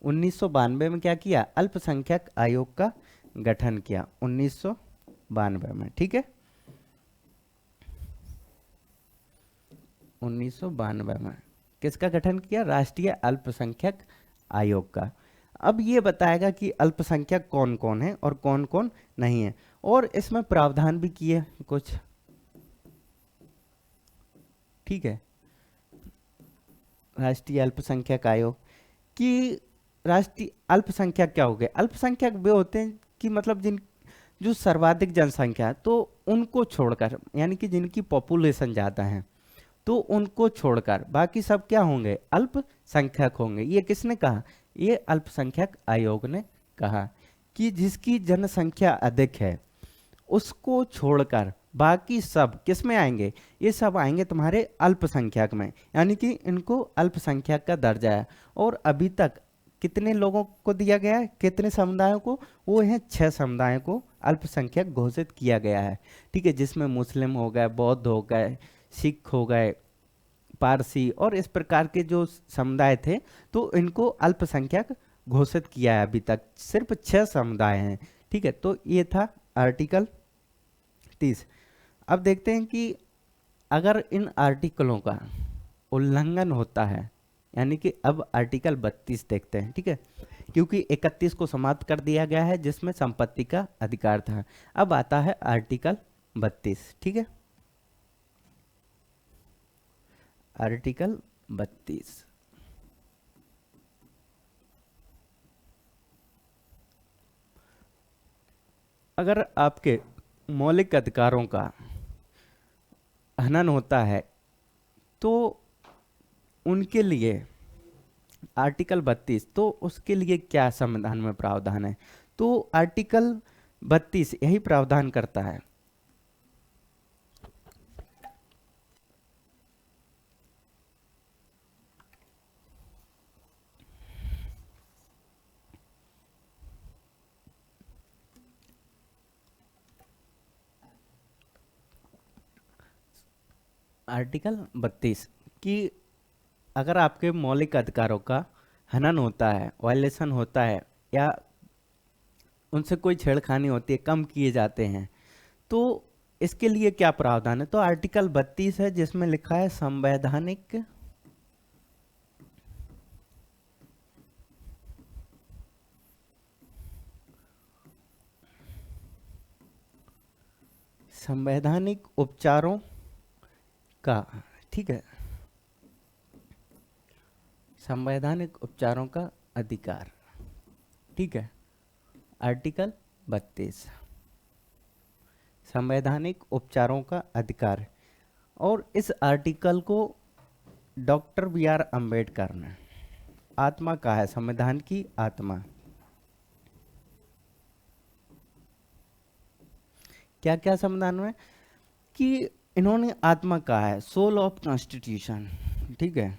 1992 में क्या किया? अल्पसंख्यक आयोग का गठन किया 1992 में, ठीक है। 1992 में किसका गठन किया? राष्ट्रीय अल्पसंख्यक आयोग का। अब ये बताएगा कि अल्पसंख्यक कौन कौन है और कौन कौन नहीं है, और इसमें प्रावधान भी किए कुछ, ठीक है। राष्ट्रीय अल्पसंख्यक आयोग कि राष्ट्रीय अल्पसंख्यक क्या हो गए? अल्पसंख्यक वे होते हैं कि मतलब जिन जो सर्वाधिक जनसंख्या है तो उनको छोड़कर, यानी कि जिनकी पॉपुलेशन ज़्यादा है तो उनको छोड़कर बाकी सब क्या होंगे? अल्पसंख्यक होंगे। ये किसने कहा? ये अल्पसंख्यक आयोग ने कहा कि जिसकी जनसंख्या अधिक है उसको छोड़कर बाकी सब किस में आएंगे? ये सब आएंगे तुम्हारे अल्पसंख्यक में, यानी कि इनको अल्पसंख्यक का दर्जा है। और अभी तक कितने लोगों को दिया गया है? कितने समुदायों को? वो हैं 6 समुदायों को अल्पसंख्यक घोषित किया गया है, ठीक है, जिसमें मुस्लिम हो गए, बौद्ध हो गए, सिख हो गए, पारसी और इस प्रकार के जो समुदाय थे, तो इनको अल्पसंख्यक घोषित किया है। अभी तक सिर्फ 6 समुदाय हैं, ठीक है। तो ये था आर्टिकल 30। अब देखते हैं कि अगर इन आर्टिकलों का उल्लंघन होता है, यानी कि अब आर्टिकल 32 देखते हैं, ठीक है, क्योंकि 31 को समाप्त कर दिया गया है जिसमें संपत्ति का अधिकार था। अब आता है आर्टिकल 32, ठीक है। आर्टिकल 32 अगर आपके मौलिक अधिकारों का हनन होता है तो उनके लिए आर्टिकल 32, तो उसके लिए क्या संविधान में प्रावधान है? तो आर्टिकल 32 यही प्रावधान करता है आर्टिकल 32 कि अगर आपके मौलिक अधिकारों का हनन होता है, वायलेशन होता है, या उनसे कोई छेड़खानी होती है, कम किए जाते हैं, तो इसके लिए क्या प्रावधान है? तो आर्टिकल 32 है जिसमें लिखा है संवैधानिक उपचारों का, ठीक है, संवैधानिक उपचारों का अधिकार, ठीक है। आर्टिकल 32 संवैधानिक उपचारों का अधिकार, और इस आर्टिकल को डॉक्टर बी.आर. अम्बेडकर ने आत्मा कहा है, संविधान की आत्मा। क्या क्या संविधान में कि इन्होंने आत्मा कहा है, सोल ऑफ कॉन्स्टिट्यूशन, ठीक है।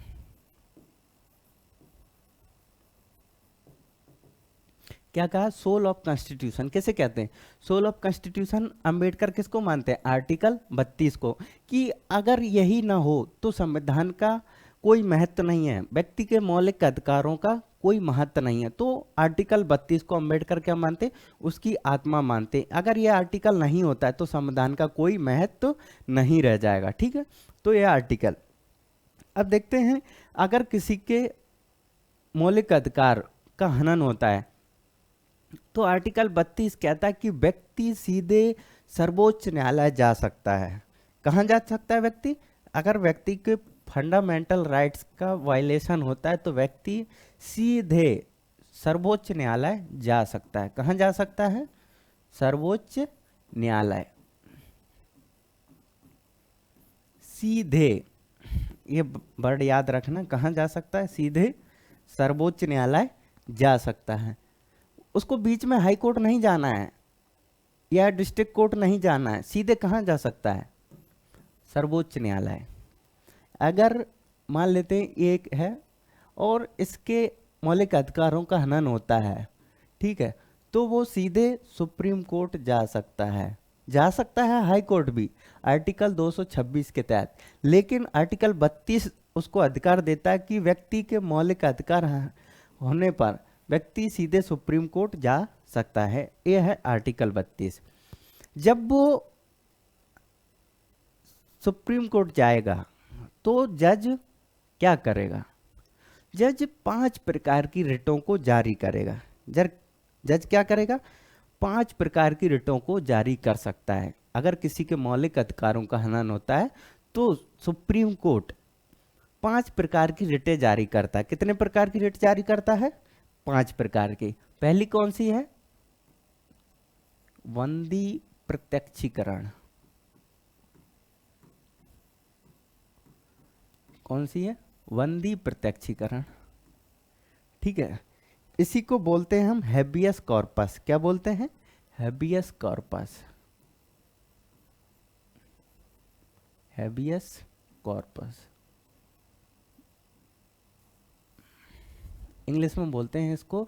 क्या कहा? Soul of constitution. कैसे कहते हैं सोल ऑफ कॉन्स्टिट्यूशन? अंबेडकर किसको मानते हैं? आर्टिकल 32 को, कि अगर यही ना हो तो संविधान का कोई महत्व नहीं है, व्यक्ति के मौलिक अधिकारों का कोई महत्व नहीं है। तो आर्टिकल 32 को अंबेडकर क्या मानते? उसकी आत्मा मानते। अगर यह आर्टिकल नहीं होता है तो संविधान का कोई महत्व नहीं रह जाएगा, ठीक है। तो यह आर्टिकल, अब देखते हैं अगर किसी के मौलिक अधिकार का हनन होता है तो आर्टिकल 32 कहता है कि व्यक्ति सीधे सर्वोच्च न्यायालय जा सकता है। कहाँ जा सकता है व्यक्ति? अगर व्यक्ति के फंडामेंटल राइट्स का वायलेशन होता है तो व्यक्ति सीधे सर्वोच्च न्यायालय जा सकता है। कहाँ जा सकता है? सर्वोच्च न्यायालय। सीधे, ये वर्ड याद रखना, कहाँ जा सकता है? सीधे सर्वोच्च न्यायालय जा सकता है। उसको बीच में हाई कोर्ट नहीं जाना है या डिस्ट्रिक्ट कोर्ट नहीं जाना है, सीधे कहाँ जा सकता है? सर्वोच्च न्यायालय। अगर मान लेते हैं एक है और इसके मौलिक अधिकारों का हनन होता है, ठीक है, तो वो सीधे सुप्रीम कोर्ट जा सकता है, जा सकता है हाई कोर्ट भी आर्टिकल 226 के तहत। लेकिन आर्टिकल 32 उसको अधिकार देता है कि व्यक्ति के मौलिक अधिकार होने पर व्यक्ति सीधे सुप्रीम कोर्ट जा सकता है। यह है आर्टिकल 32। जब वो सुप्रीम कोर्ट जाएगा तो जज क्या करेगा? जज 5 प्रकार की रिटों को जारी करेगा। जज क्या करेगा? 5 प्रकार की रिटों को जारी कर सकता है। अगर किसी के मौलिक अधिकारों का हनन होता है तो सुप्रीम कोर्ट 5 प्रकार की रिटें जारी करता है। कितने प्रकार की रिट जारी करता है? 5 प्रकार की। पहली कौन सी है? बंदी प्रत्यक्षीकरण। कौन सी है? बंदी प्रत्यक्षीकरण। ठीक है, इसी को बोलते हैं हम हैबियस कॉर्पस। क्या बोलते हैं? Habeas corpus. Habeas corpus English में बोलते हैं इसको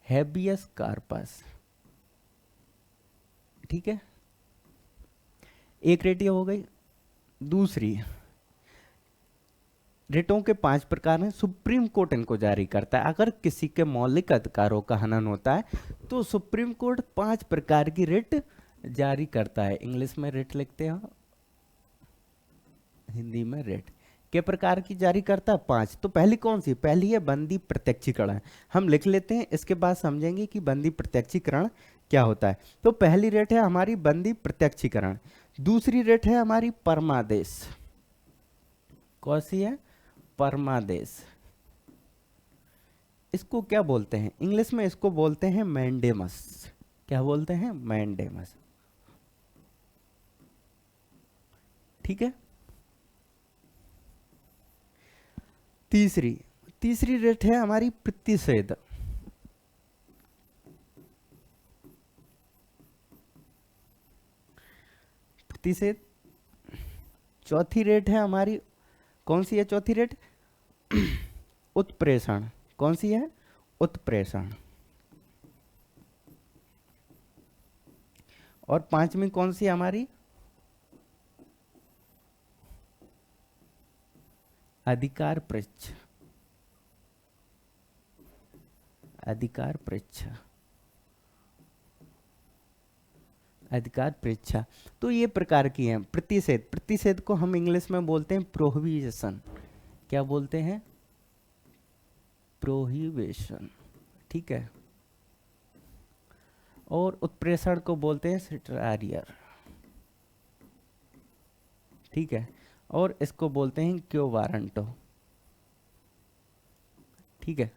हैबियस कॉर्पस। ठीक है, एक रिट ये हो गई। दूसरी, रिटों के 5 प्रकार हैं। सुप्रीम कोर्ट इनको जारी करता है। अगर किसी के मौलिक अधिकारों का हनन होता है तो सुप्रीम कोर्ट 5 प्रकार की रिट जारी करता है। इंग्लिश में रिट लिखते हो, हिंदी में रिट। के प्रकार की जारी करता है? 5। तो पहली कौन सी? पहली है बंदी प्रत्यक्षीकरण। हम लिख लेते हैं, इसके बाद समझेंगे कि बंदी प्रत्यक्षीकरण क्या होता है। तो पहली रेट है हमारी बंदी प्रत्यक्षीकरण। दूसरी रेट है हमारी परमादेश। कौन सी है? परमादेश। इसको क्या बोलते हैं? इंग्लिश में इसको बोलते हैं मैंडेमस। क्या बोलते हैं? मैंडेमस। ठीक है, तीसरी रेट है हमारी प्रतिषेध। प्रतिषेध। चौथी रेट है हमारी, कौन सी है चौथी रेट? उत्प्रेषण। कौन सी है? उत्प्रेषण। और पांचवी कौन सी है हमारी? अधिकार पृच्छ। अधिकार पृच्छ। अधिकार परीक्षा। तो ये प्रकार की हैं। प्रतिषेध, प्रतिषेध को हम इंग्लिश में बोलते हैं प्रोहिबिशन। क्या बोलते हैं? प्रोहिबिशन। ठीक है, और उत्प्रेषण को बोलते हैं सिटरारियर। ठीक है, और इसको बोलते हैं क्यो वारंटो। ठीक है,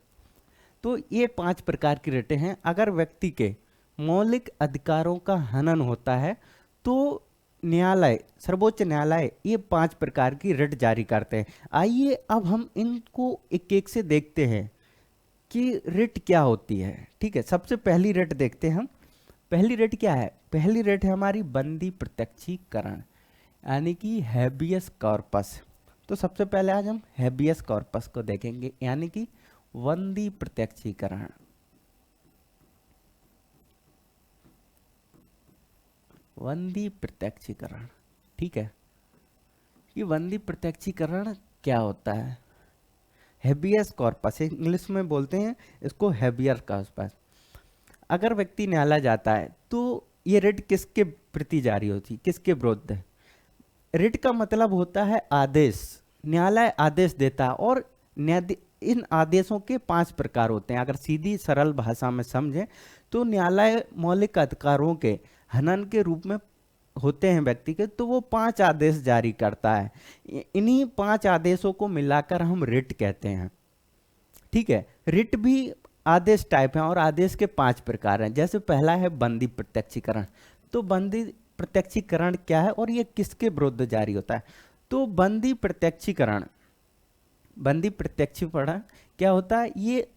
तो ये 5 प्रकार की रिटें हैं। अगर व्यक्ति के मौलिक अधिकारों का हनन होता है तो न्यायालय, सर्वोच्च न्यायालय ये 5 प्रकार की रिट जारी करते हैं। आइए अब हम इनको एक एक से देखते हैं कि रिट क्या होती है। ठीक है, सबसे पहली रिट देखते हैं हम। पहली रिट क्या है? पहली रिट है हमारी बंदी प्रत्यक्षीकरण, यानी कि हैबियस कॉर्पस। तो सबसे पहले आज हम हैबियस कॉर्पस को देखेंगे, यानी कि बंदी प्रत्यक्षीकरण। बंदी प्रत्यक्षीकरण। ठीक है, ये बंदी प्रत्यक्षीकरण क्या होता है? हैबियस कॉर्पस, इंग्लिश में बोलते हैं इसको हैबियस कॉर्पस। अगर व्यक्ति न्यायालय जाता है तो ये रिट किसके प्रति जारी होती है? किसके विरुद्ध? रिट का मतलब होता है आदेश। न्यायालय आदेश देता है, और इन आदेशों के 5 प्रकार होते हैं। अगर सीधी सरल भाषा में समझें तो न्यायालय मौलिक अधिकारों के हनन के रूप में होते हैं व्यक्ति के, तो वो 5 आदेश जारी करता है। इन्हीं 5 आदेशों को मिलाकर हम रिट कहते हैं। ठीक है, रिट भी आदेश टाइप है, और आदेश के 5 प्रकार हैं। जैसे पहला है बंदी प्रत्यक्षीकरण। तो बंदी प्रत्यक्षीकरण क्या है और ये किसके विरुद्ध जारी होता है? तो बंदी प्रत्यक्षीकरण, बंदी प्रत्यक्षीकरण क्या होता है? ये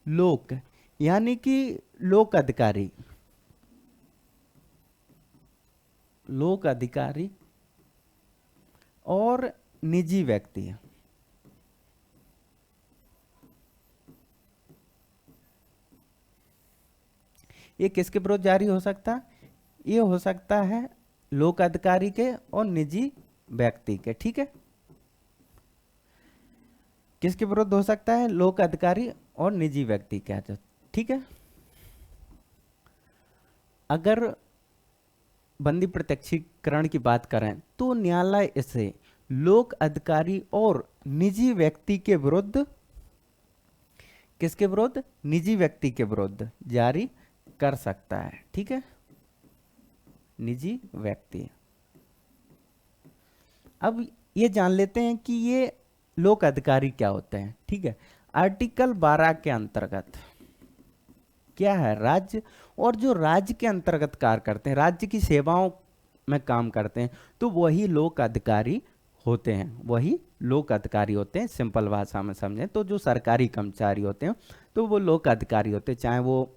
लोक, यानी कि लोक अधिकारी, लोक अधिकारी और निजी व्यक्ति, ये किसके विरुद्ध जारी हो सकता है? ये हो सकता है लोक अधिकारी के और निजी व्यक्ति के। ठीक है, किसके विरुद्ध हो सकता है? लोक अधिकारी और निजी व्यक्ति के। ठीक है, अगर बंदी प्रत्यक्षीकरण की बात करें तो न्यायालय इसे लोक अधिकारी और निजी व्यक्ति के विरुद्ध, किसके विरुद्ध? निजी व्यक्ति के विरुद्ध जारी कर सकता है। ठीक है, निजी व्यक्ति। अब ये जान लेते हैं कि ये लोक अधिकारी क्या होते हैं। ठीक है, आर्टिकल 12 के अंतर्गत क्या है? राज्य, और जो राज्य के अंतर्गत कार्य करते हैं, राज्य की सेवाओं में काम करते हैं, तो वही लोक अधिकारी होते हैं, वही लोक अधिकारी होते हैं। सिंपल भाषा में समझें तो जो सरकारी कर्मचारी होते हैं तो वो लोक अधिकारी होते हैं, चाहे वो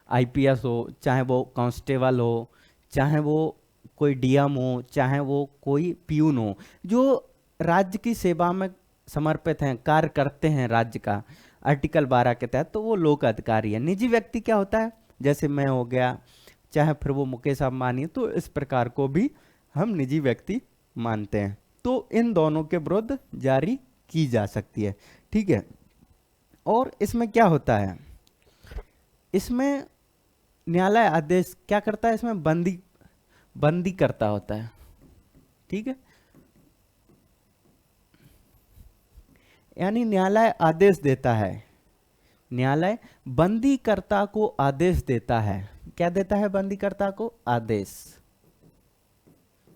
आईपीएस हो, चाहे वो कांस्टेबल हो, चाहे वो कोई डीएम हो, चाहे वो कोई प्यून हो, जो राज्य की सेवा में समर्पित हैं, कार्य करते हैं राज्य का आर्टिकल 12 के तहत, तो वो लोक अधिकारी है। निजी व्यक्ति क्या होता है? जैसे मैं हो गया, चाहे फिर वो मुकेश अंबानी, तो इस प्रकार को भी हम निजी व्यक्ति मानते हैं। तो इन दोनों के विरुद्ध जारी की जा सकती है। ठीक है, और इसमें क्या होता है? इसमें न्यायालय आदेश क्या करता है? इसमें बंदी करता होता है। ठीक है, यानी न्यायालय आदेश देता है, न्यायालय बंदीकर्ता को आदेश देता है। क्या देता है? बंदीकर्ता को आदेश।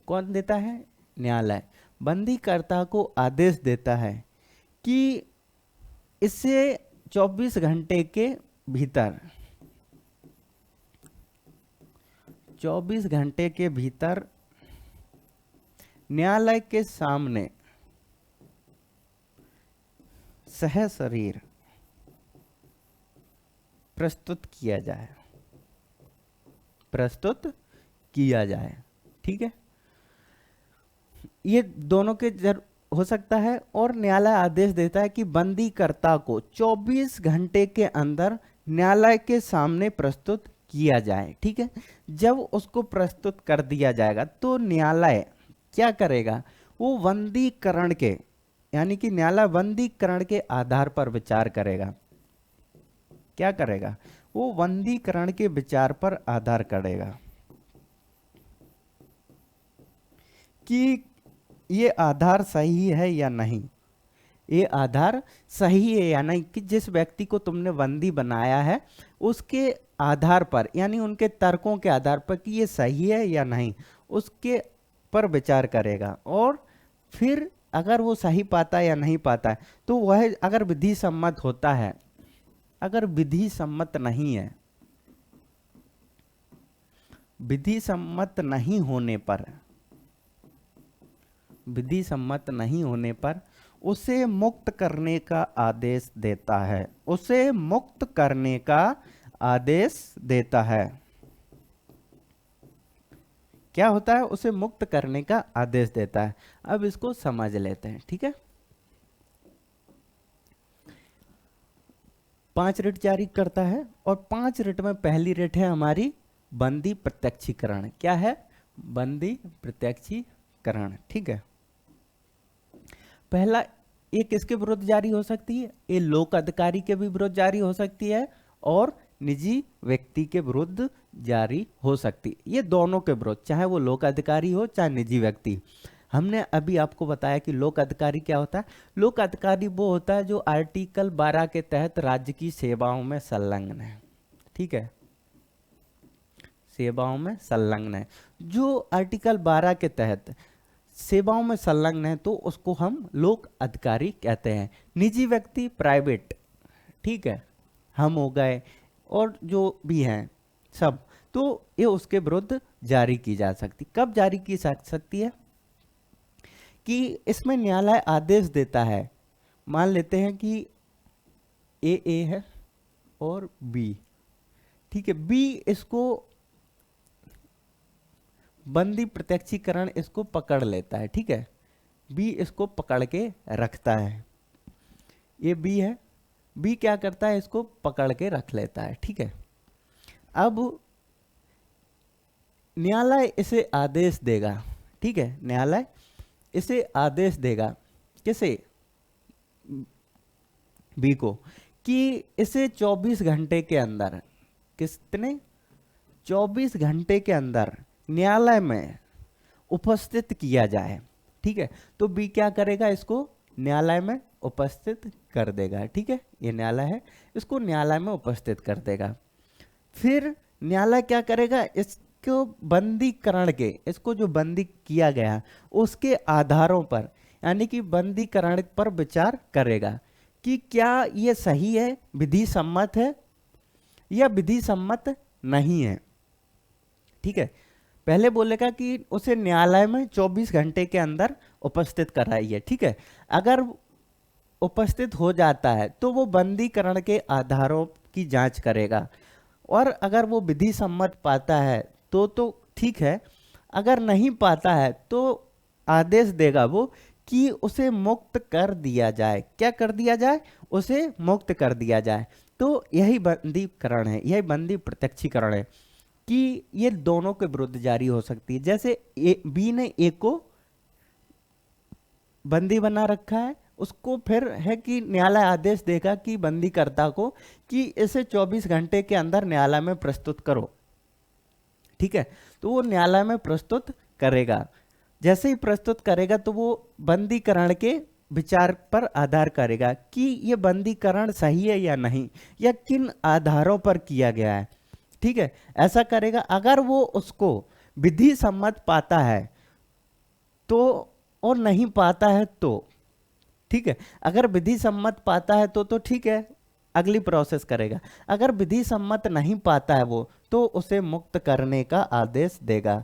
कौन देता है? न्यायालय बंदीकर्ता को आदेश देता है कि इसे 24 घंटे के भीतर, 24 घंटे के भीतर न्यायालय के सामने सहशरीर प्रस्तुत किया जाए, प्रस्तुत किया जाए। ठीक है, ये दोनों के हो सकता है। और न्यायालय आदेश देता है कि बंदीकर्ता को 24 घंटे के अंदर न्यायालय के सामने प्रस्तुत किया जाए। ठीक है, जब उसको प्रस्तुत कर दिया जाएगा तो न्यायालय क्या करेगा? वो बंदीकरण के, यानी कि न्यायालय बंदीकरण के आधार पर विचार करेगा। क्या करेगा? वो बंदीकरण के विचार पर आधार करेगा कि ये आधार सही है या नहीं, ये आधार सही है या नहीं, कि जिस व्यक्ति को तुमने बंदी बनाया है उसके आधार पर, यानी उनके तर्कों के आधार पर कि ये सही है या नहीं, उसके पर विचार करेगा। और फिर अगर वो सही पाता है या नहीं पाता है, तो वह अगर विधि सम्मत होता है, अगर विधि सम्मत नहीं है, विधि सम्मत नहीं होने पर, विधि सम्मत नहीं होने पर उसे मुक्त करने का आदेश देता है, उसे मुक्त करने का आदेश देता है। क्या होता है? उसे मुक्त करने का आदेश देता है। अब इसको समझ लेते हैं। ठीक है, 5 रिट जारी करता है, और 5 रिट में पहली रिट है हमारी बंदी प्रत्यक्षीकरण। क्या है? बंदी प्रत्यक्षीकरण। ठीक है, पहला ये किसके विरुद्ध जारी हो सकती है? ये लोक अधिकारी के भी विरुद्ध जारी हो सकती है और निजी व्यक्ति के विरुद्ध जारी हो सकती है। ये दोनों के विरुद्ध, चाहे वो लोक अधिकारी हो चाहे निजी व्यक्ति। हमने अभी आपको बताया कि लोक अधिकारी क्या होता है। लोक अधिकारी वो होता है जो आर्टिकल 12 के तहत राज्य की सेवाओं में संलग्न है। ठीक है, सेवाओं में संलग्न है। जो आर्टिकल 12 के तहत सेवाओं में संलग्न है तो उसको हम लोक अधिकारी कहते हैं। निजी व्यक्ति, प्राइवेट, ठीक है, हम हो गए और जो भी हैं सब, तो ये उसके विरुद्ध जारी की जा सकती। कब जारी की जा सकती है? कि इसमें न्यायालय आदेश देता है। मान लेते हैं कि ए है और बी, ठीक है, बी इसको बंदी प्रत्यक्षीकरण इसको पकड़ लेता है। ठीक है, बी इसको पकड़ के रखता है। ये बी है, बी क्या करता है? इसको पकड़ के रख लेता है। ठीक है, अब न्यायालय इसे आदेश देगा। ठीक है, न्यायालय इसे आदेश देगा, किसे? बी को, कि इसे 24 घंटे के अंदर, कितने? 24 घंटे के अंदर न्यायालय में उपस्थित किया जाए। ठीक है, तो बी क्या करेगा, इसको न्यायालय में उपस्थित कर देगा। ठीक है, ये न्यायालय है, इसको न्यायालय में उपस्थित कर देगा। फिर न्यायालय क्या करेगा, इसको बंदीकरण के, इसको जो बंदी किया गया उसके आधारों पर, यानी कि बंदीकरण पर विचार करेगा कि क्या ये सही है, विधि सम्मत है या विधि सम्मत नहीं है। ठीक है, पहले बोलेगा कि उसे न्यायालय में 24 घंटे के अंदर उपस्थित कराइए। ठीक है, अगर उपस्थित हो जाता है तो वो बंदीकरण के आधारों की जांच करेगा, और अगर वो विधि सम्मत पाता है तो ठीक है, अगर नहीं पाता है तो आदेश देगा वो कि उसे मुक्त कर दिया जाए। क्या कर दिया जाए, उसे मुक्त कर दिया जाए। तो यही बंदीकरण है, यही बंदी प्रत्यक्षीकरण है कि ये दोनों के विरुद्ध जारी हो सकती है। जैसे बी ने ए को बंदी बना रखा है, उसको फिर है कि न्यायालय आदेश देगा कि बंदीकर्ता को कि इसे 24 घंटे के अंदर न्यायालय में प्रस्तुत करो। ठीक है, तो वो न्यायालय में प्रस्तुत करेगा। जैसे ही प्रस्तुत करेगा तो वो बंदीकरण के विचार पर आधार करेगा कि ये बंदीकरण सही है या नहीं, या किन आधारों पर किया गया है। ठीक है, ऐसा करेगा। अगर वो उसको विधि सम्मत पाता है तो, और नहीं पाता है तो, ठीक है, अगर विधि सम्मत पाता है तो ठीक है, अगली प्रोसेस करेगा। अगर विधि सम्मत नहीं पाता है वो, तो उसे मुक्त करने का आदेश देगा।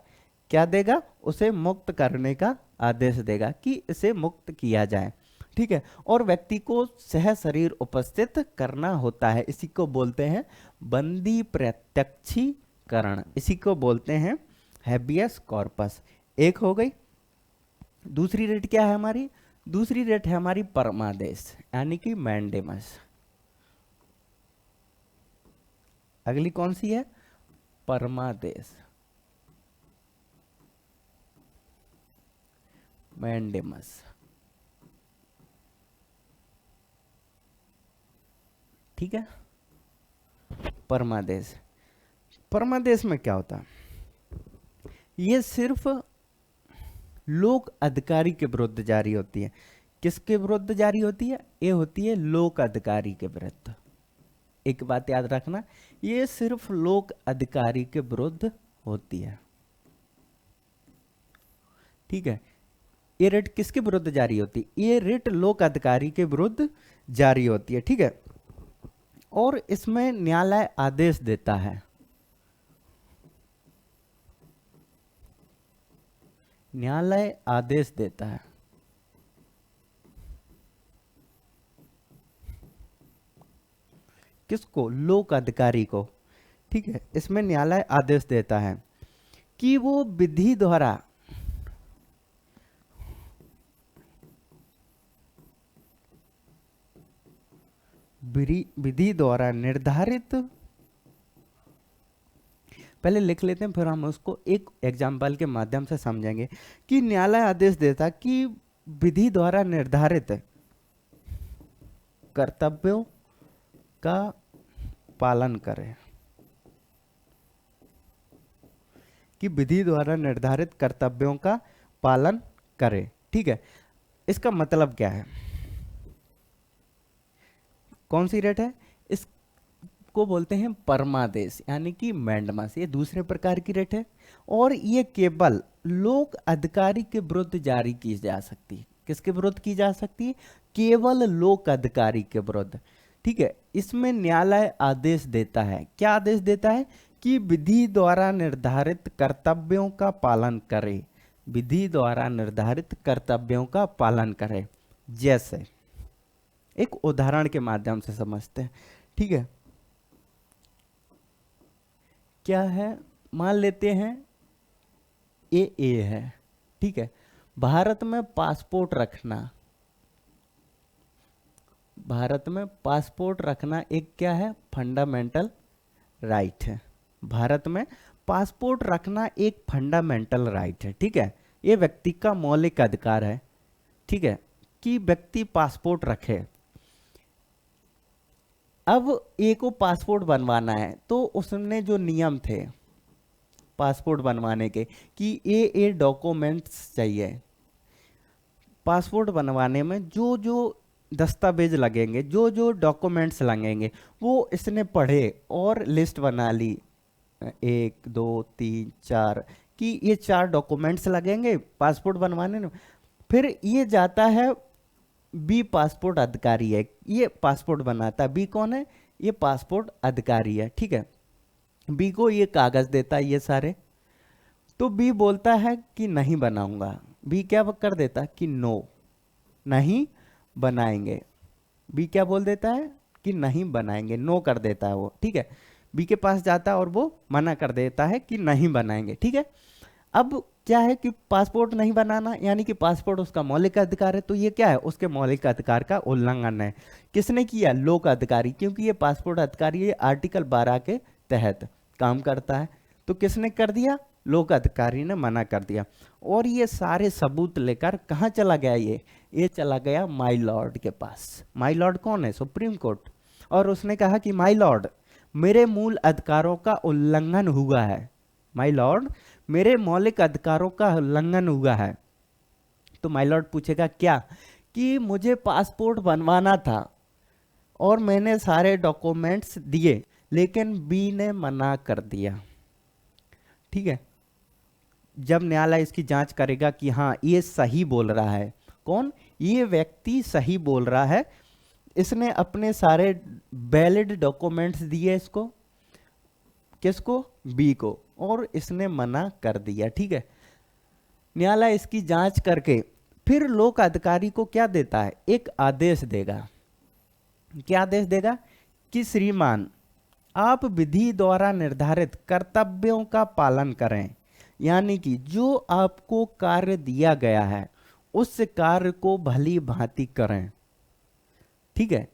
क्या देगा, उसे मुक्त करने का आदेश देगा कि इसे मुक्त किया जाए। ठीक है, और व्यक्ति को सह शरीर उपस्थित करना होता है। इसी को बोलते हैं बंदी प्रत्यक्षीकरण, इसी को बोलते हैं हैबियस कॉर्पस। एक हो गई। दूसरी रेट क्या है हमारी, दूसरी रेट है हमारी परमादेश, यानी कि मैंडेमस। अगली कौन सी है, परमादेश, मैंडेमस। ठीक है, परमादेश। परमादेश में क्या होता है, ये सिर्फ लोक अधिकारी के विरुद्ध जारी होती है। किसके विरुद्ध जारी होती है, ये होती है लोक अधिकारी के विरुद्ध। एक बात याद रखना, ये सिर्फ लोक अधिकारी के विरुद्ध होती है। ठीक है, ये रिट किसके विरुद्ध जारी होती है, ये रिट लोक अधिकारी के विरुद्ध जारी होती है। ठीक है, और इसमें न्यायालय आदेश देता है, न्यायालय आदेश देता है। किसको, लोक अधिकारी को। ठीक है, इसमें न्यायालय आदेश देता है कि वो विधि द्वारा विधि द्वारा निर्धारित, पहले लिख लेते हैं फिर हम उसको एक एग्जाम्पल के माध्यम से समझेंगे कि न्यायालय आदेश देता कि विधि द्वारा निर्धारित कर्तव्यों का पालन करें, कि विधि द्वारा निर्धारित कर्तव्यों का पालन करें। ठीक है, इसका मतलब क्या है, कौन सी रेट है, इसको बोलते हैं परमादेश, यानी कि मैंडमस। ये दूसरे प्रकार की रेट है, और ये केवल लोक अधिकारी के विरुद्ध जारी की जा सकती है। किसके विरुद्ध की जा सकती है, केवल लोक अधिकारी के विरुद्ध। ठीक है, इसमें न्यायालय आदेश देता है, क्या आदेश देता है कि विधि द्वारा निर्धारित कर्तव्यों का पालन करे, विधि द्वारा निर्धारित कर्तव्यों का पालन करे। जैसे एक उदाहरण के माध्यम से समझते हैं। ठीक है, क्या है, मान लेते हैं ए है। ठीक है, भारत में पासपोर्ट रखना, भारत में पासपोर्ट रखना एक क्या है, फंडामेंटल राइट है। भारत में पासपोर्ट रखना एक फंडामेंटल राइट है। ठीक है, ये व्यक्ति का मौलिक अधिकार है। ठीक है, कि व्यक्ति पासपोर्ट रखे। अब ए को पासपोर्ट बनवाना है, तो उसने जो नियम थे, पासपोर्ट बनवाने के कि ये डॉक्यूमेंट्स चाहिए। पासपोर्ट बनवाने में जो जो दस्तावेज लगेंगे, जो जो डॉक्यूमेंट्स लगेंगे, वो इसने पढ़े और लिस्ट बना ली, 1 2 3 4 कि ये 4 डॉक्यूमेंट्स लगेंगे पासपोर्ट बनवाने में। फिर ये जाता है, बी पासपोर्ट अधिकारी है, ये पासपोर्ट बनाता है। बी कौन है? ये पासपोर्ट अधिकारी है, ठीक है। बी को ये कागज देता है ये सारे, तो बी बोलता है कि नहीं बनाऊंगा। बी क्या कर देता है कि नो, नहीं बनाएंगे। बी क्या बोल देता है कि नहीं बनाएंगे, नो कर देता है वो, ठीक है। बी के पास जाता है और वो मना कर देता है कि नहीं बनाएंगे, ठीक है। अब क्या है कि पासपोर्ट नहीं बनाना, यानी कि पासपोर्ट उसका मौलिक अधिकार है, तो ये क्या है? उसके मौलिक अधिकार का उल्लंघन है। किसने किया? लोक अधिकारी, क्योंकि ये पासपोर्ट अधिकारी ये आर्टिकल 12 के तहत काम करता है। तो किसने कर दिया? लोक अधिकारी ने मना कर दिया। और ये सारे सबूत लेकर कहाँ चला गया? ये चला गया माई लॉर्ड के पास। माई लॉर्ड कौन है? Supreme court. और उसने कहा कि माई लॉर्ड, मेरे मूल अधिकारों का उल्लंघन हुआ है। माई लॉर्ड, मेरे मौलिक अधिकारों का उल्लंघन हुआ है। तो माई लॉर्ड पूछेगा क्या? कि मुझे पासपोर्ट बनवाना था और मैंने सारे डॉक्यूमेंट्स दिए, लेकिन बी ने मना कर दिया, ठीक है। जब न्यायालय इसकी जांच करेगा कि हाँ ये सही बोल रहा है, कौन? ये व्यक्ति सही बोल रहा है, इसने अपने सारे वैलिड डॉक्यूमेंट्स दिए इसको, किसको? बी को, और इसने मना कर दिया, ठीक है। न्यायालय इसकी जांच करके फिर लोक अधिकारी को क्या देता है? एक आदेश देगा। क्या आदेश देगा? कि श्रीमान, आप विधि द्वारा निर्धारित कर्तव्यों का पालन करें, यानी कि जो आपको कार्य दिया गया है उस कार्य को भली भांति करें, ठीक है।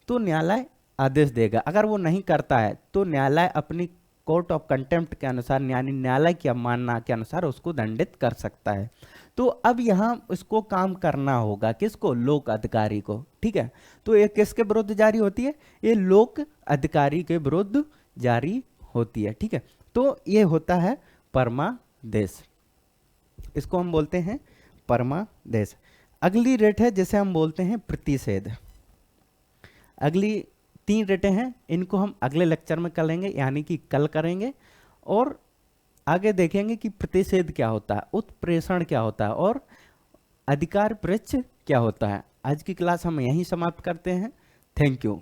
तो न्यायालय आदेश देगा। अगर वो नहीं करता है तो न्यायालय अपनी कोर्ट ऑफ कंटेम्प्ट के अनुसार, यानी न्यायालय की अवमानना के अनुसार उसको दंडित कर सकता है। तो अब यहाँ इसको काम करना होगा, किसको? लोक अधिकारी को, ठीक है। तो ये किसके विरुद्ध जारी होती है? ये लोक अधिकारी के विरुद्ध जारी होती है, ठीक है। तो ये होता है परमादेश, इसको हम बोलते हैं परमादेश। अगली रेट है जिसे हम बोलते हैं प्रतिषेध। अगली 3 रेटें हैं, इनको हम अगले लेक्चर में करेंगे, यानी कि कल करेंगे। और आगे देखेंगे कि प्रतिषेध क्या होता है, उत्प्रेषण क्या होता है, और अधिकार पृच्छ क्या होता है। आज की क्लास हम यहीं समाप्त करते हैं। Thank you.